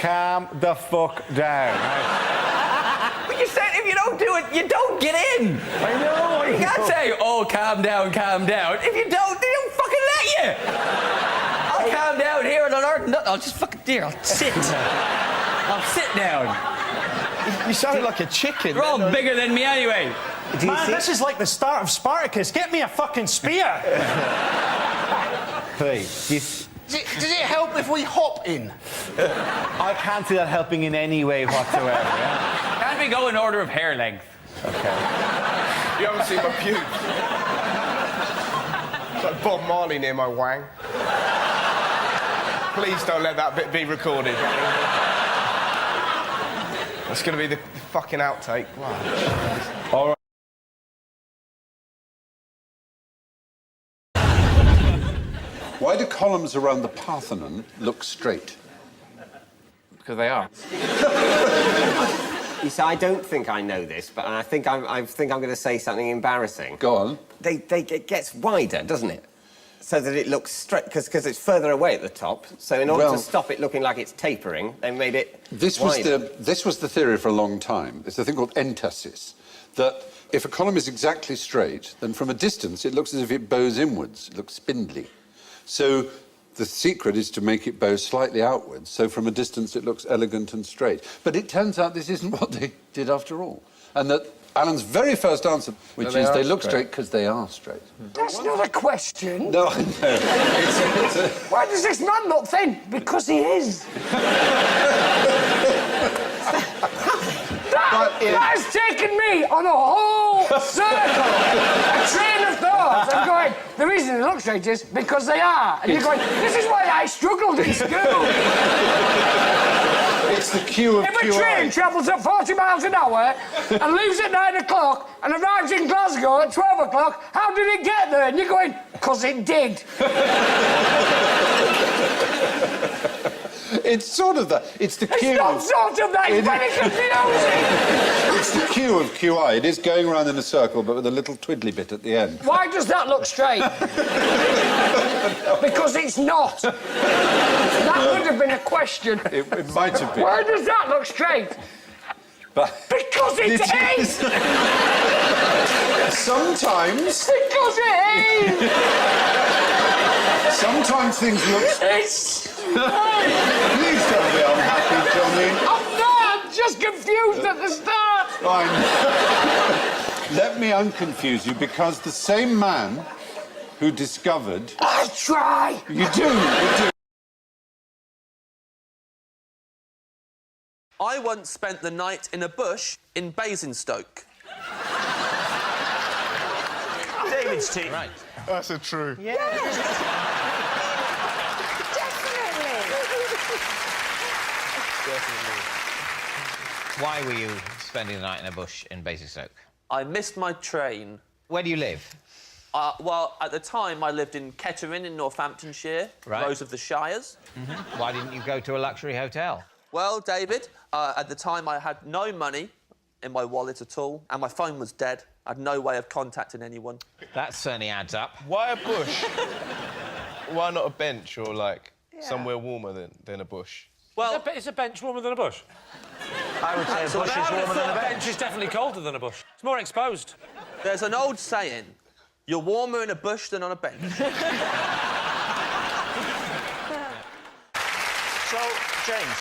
calm the fuck down. But you said if you don't do it, you don't get in. I know. You can't say, oh, calm down, calm down. If you don't, they don't fucking let you. I'll calm down here and I'll just fucking there. I'll sit. I'll sit down. You sound like a chicken. You're all bigger than me anyway. Man, this is like the start of Spartacus. Get me a fucking spear. Please. Does it help if we hop in? I can't see that helping in any way whatsoever. Yeah? Can't we go in order of hair length? Okay. You haven't seen my pubes. It's like Bob Marley near my wang. Please don't let that bit be recorded. That's going to be the fucking outtake. Wow. All right. Why do columns around the Parthenon look straight? Because they are. You see, I don't think I know this, but I think I'm going to say something embarrassing. Go on. It gets wider, doesn't it? So that it looks straight, because it's further away at the top. So in order to stop it looking like it's tapering, they made it wider. This was the theory for a long time. It's a thing called entasis, that if a column is exactly straight, then from a distance it looks as if it bows inwards. It looks spindly. So the secret is to make it bow slightly outwards, so from a distance it looks elegant and straight. But it turns out this isn't what they did after all. And that Alan's very first answer, which is they look straight because they are straight. That's not a question. No, I know. Why does this man look thin? Because he is. That has taken me on a whole circle, a train of thought. I'm going, the reason they look straight is because they are. And you're going, this is why I struggled in school. It's the cue of If a train travels at 40 miles an hour and leaves at 9 o'clock and arrives in Glasgow at 12 o'clock, how did it get there? And you're going, because it did. It's sort of that. It's the cue. It's not sort of that. It's very confusing. It's the cue of QI. It is going around in a circle, but with a little twiddly bit at the end. Why does that look straight? Because it's not. That would have been a question. It might have been. Why does that look straight? But because it is! Sometimes. Because it is! Sometimes things look. It's. Please don't be unhappy, Johnny. I'm not! I'm just confused at the start! Fine. Let me unconfuse you, because the same man who discovered. I try! You do. I once spent the night in a bush in Basingstoke. David's team. Right. That's a true. Yeah. Definitely. Why were you spending the night in a bush in Basingstoke? I missed my train. Where do you live? Well, at the time, I lived in Kettering in Northamptonshire, Right. Rose of the Shires. Why didn't you go to a luxury hotel? Well, David, at the time, I had no money in my wallet at all, and my phone was dead. I had no way of contacting anyone. That certainly adds up. Why a bush? Why not a bench or, like, somewhere warmer than a bush? Well, Is a bench warmer than a bush? I would say a bush is warmer than a bench. bench is definitely colder than a bush. It's more exposed. there's an old saying, you're warmer in a bush than on a bench. So, James,